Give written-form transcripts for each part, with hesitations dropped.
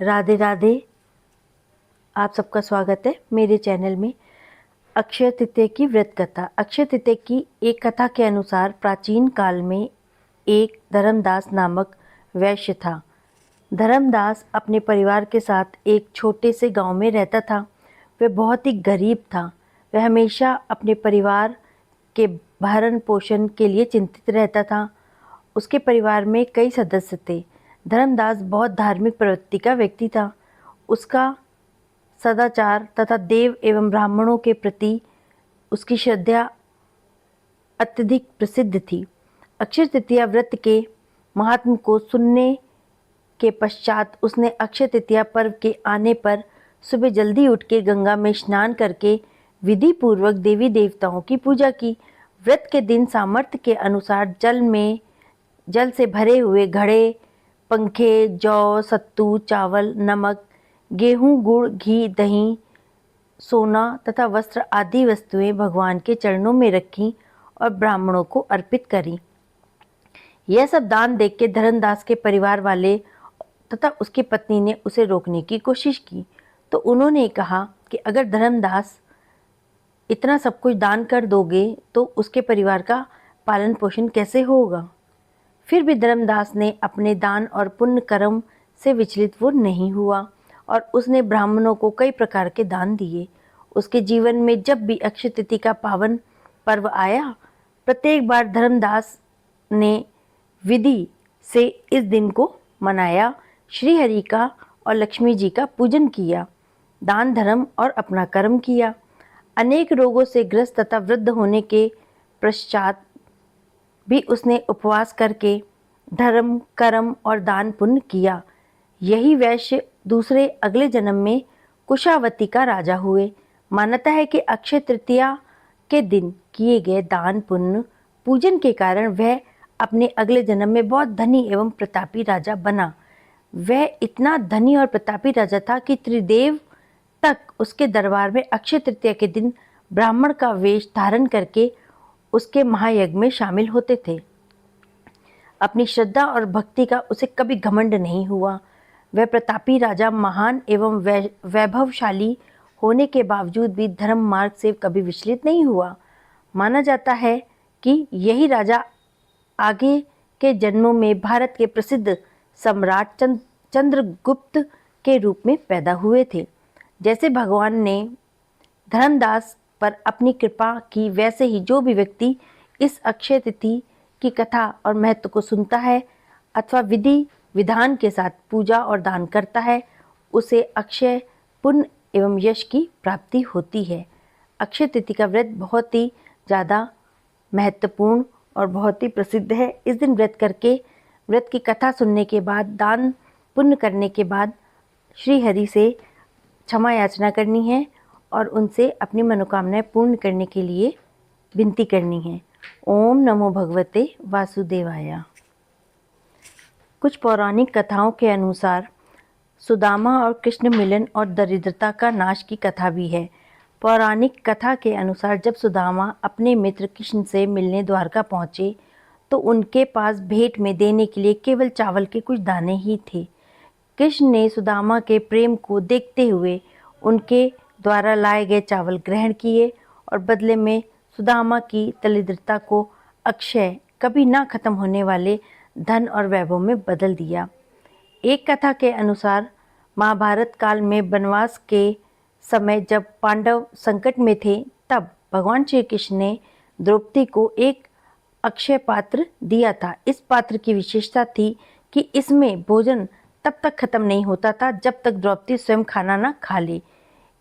राधे राधे। आप सबका स्वागत है मेरे चैनल में। अक्षय तृतीया की व्रत कथा। अक्षय तृतीया की एक कथा के अनुसार प्राचीन काल में एक धर्मदास नामक वैश्य था। धर्मदास अपने परिवार के साथ एक छोटे से गांव में रहता था। वह बहुत ही गरीब था। वह हमेशा अपने परिवार के भरण पोषण के लिए चिंतित रहता था। उसके परिवार में कई सदस्य थे। धर्मदास बहुत धार्मिक प्रवृत्ति का व्यक्ति था। उसका सदाचार तथा देव एवं ब्राह्मणों के प्रति उसकी श्रद्धा अत्यधिक प्रसिद्ध थी। अक्षय तृतीया व्रत के महात्म को सुनने के पश्चात उसने अक्षय तृतीया पर्व के आने पर सुबह जल्दी उठ के गंगा में स्नान करके विधि पूर्वक देवी देवताओं की पूजा की। व्रत के दिन सामर्थ्य के अनुसार जल से भरे हुए घड़े, पंखे, जौ, सत्तू, चावल, नमक, गेहूं, गुड़, घी, दही, सोना तथा वस्त्र आदि वस्तुएं भगवान के चरणों में रखीं और ब्राह्मणों को अर्पित करीं। यह सब दान देख के धर्मदास के परिवार वाले तथा उसकी पत्नी ने उसे रोकने की कोशिश की, तो उन्होंने कहा कि अगर धर्मदास इतना सब कुछ दान कर दोगे तो उसके परिवार का पालन पोषण कैसे होगा। फिर भी धर्मदास ने अपने दान और पुण्य कर्म से विचलित वो नहीं हुआ और उसने ब्राह्मणों को कई प्रकार के दान दिए। उसके जीवन में जब भी अक्षय तृतीया का पावन पर्व आया, प्रत्येक बार धर्मदास ने विधि से इस दिन को मनाया, श्री हरि का और लक्ष्मी जी का पूजन किया, दान धर्म और अपना कर्म किया। अनेक रोगों से ग्रस्त तथा वृद्ध होने के पश्चात भी उसने उपवास करके धर्म, कर्म और दान पुण्य किया। यही वैश्य दूसरे अगले जन्म में कुशावती का राजा हुए। मान्यता है कि अक्षय तृतीया के दिन किए गए दान पुण्य पूजन के कारण वह अपने अगले जन्म में बहुत धनी एवं प्रतापी राजा बना। वह इतना धनी और प्रतापी राजा था कि त्रिदेव तक उसके दरबार में अक्षय तृतीया के दिन ब्राह्मण का वेश धारण करके उसके महायज्ञ में शामिल होते थे। अपनी श्रद्धा और भक्ति का उसे कभी घमंड नहीं हुआ। वह प्रतापी राजा महान एवं वैभवशाली होने के बावजूद भी धर्म मार्ग से कभी विचलित नहीं हुआ। माना जाता है कि यही राजा आगे के जन्मों में भारत के प्रसिद्ध सम्राट चंद्रगुप्त के रूप में पैदा हुए थे। जैसे भगवान ने धर्मदास पर अपनी कृपा की, वैसे ही जो भी व्यक्ति इस अक्षय तिथि की कथा और महत्व को सुनता है अथवा विधि विधान के साथ पूजा और दान करता है, उसे अक्षय पुण्य एवं यश की प्राप्ति होती है। अक्षय तिथि का व्रत बहुत ही ज़्यादा महत्वपूर्ण और बहुत ही प्रसिद्ध है। इस दिन व्रत की कथा सुनने के बाद, दान पुण्य करने के बाद श्री हरि से क्षमा याचना करनी है और उनसे अपनी मनोकामनाएं पूर्ण करने के लिए विनती करनी है। ओम नमो भगवते वासुदेवाय। कुछ पौराणिक कथाओं के अनुसार सुदामा और कृष्ण मिलन और दरिद्रता का नाश की कथा भी है। पौराणिक कथा के अनुसार जब सुदामा अपने मित्र कृष्ण से मिलने द्वारका पहुँचे तो उनके पास भेंट में देने के लिए केवल चावल के कुछ दाने ही थे। कृष्ण ने सुदामा के प्रेम को देखते हुए उनके द्वारा लाए गए चावल ग्रहण किए और बदले में सुदामा की दरिद्रता को अक्षय, कभी ना खत्म होने वाले धन और वैभव में बदल दिया। एक कथा के अनुसार महाभारत काल में वनवास के समय जब पांडव संकट में थे, तब भगवान श्री कृष्ण ने द्रौपदी को एक अक्षय पात्र दिया था। इस पात्र की विशेषता थी कि इसमें भोजन तब तक खत्म नहीं होता था जब तक द्रौपदी स्वयं खाना ना खा ले।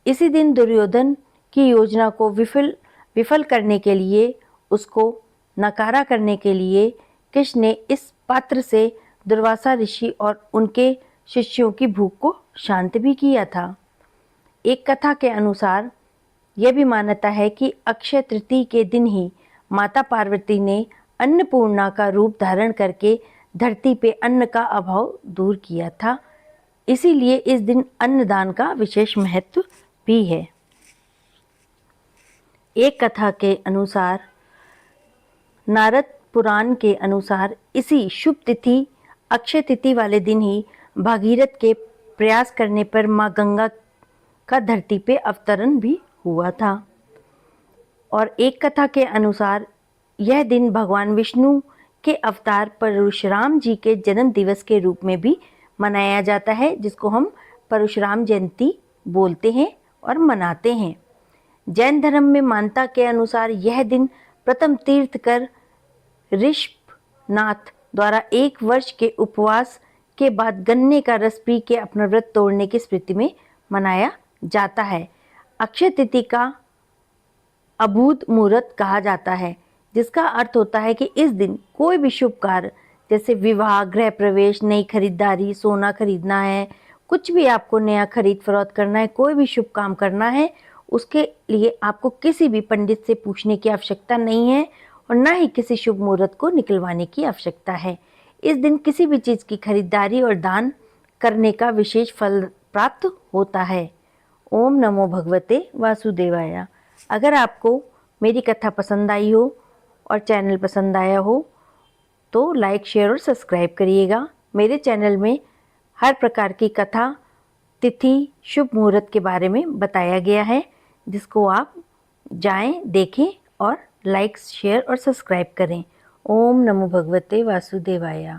इसी दिन दुर्योधन की योजना को विफल करने के लिए, उसको नकारा करने के लिए कृष्ण ने इस पात्र से दुर्वासा ऋषि और उनके शिष्यों की भूख को शांत भी किया था। एक कथा के अनुसार यह भी मान्यता है कि अक्षय तृतीया के दिन ही माता पार्वती ने अन्नपूर्णा का रूप धारण करके धरती पे अन्न का अभाव दूर किया था। इसीलिए इस दिन अन्नदान का विशेष महत्व भी है। एक कथा के अनुसार, नारद पुराण के अनुसार इसी शुभ तिथि अक्षय तिथि वाले दिन ही भागीरथ के प्रयास करने पर माँ गंगा का धरती पे अवतरण भी हुआ था। और एक कथा के अनुसार यह दिन भगवान विष्णु के अवतार परशुराम जी के जन्म दिवस के रूप में भी मनाया जाता है, जिसको हम परशुराम जयंती बोलते हैं और मनाते हैं। जैन धर्म में मान्यता के अनुसार यह दिन प्रथम तीर्थकर ऋषभनाथ द्वारा 1 वर्ष के उपवास के बाद गन्ने का रस पी के अपना व्रत तोड़ने की स्मृति में मनाया जाता है। अक्षय तिथि का अभूत मुहूर्त कहा जाता है, जिसका अर्थ होता है कि इस दिन कोई भी शुभ कार्य जैसे विवाह, गृह प्रवेश, नई खरीदारी, सोना खरीदना है, कुछ भी आपको नया खरीद फरोख्त करना है, कोई भी शुभ काम करना है, उसके लिए आपको किसी भी पंडित से पूछने की आवश्यकता नहीं है और ना ही किसी शुभ मुहूर्त को निकलवाने की आवश्यकता है। इस दिन किसी भी चीज़ की खरीदारी और दान करने का विशेष फल प्राप्त होता है। ओम नमो भगवते वासुदेवाय। अगर आपको मेरी कथा पसंद आई हो और चैनल पसंद आया हो तो लाइक, शेयर और सब्सक्राइब करिएगा। मेरे चैनल में हर प्रकार की कथा, तिथि, शुभ मुहूर्त के बारे में बताया गया है, जिसको आप जाएं, देखें और लाइक, शेयर और सब्सक्राइब करें। ओम नमो भगवते वासुदेवाय।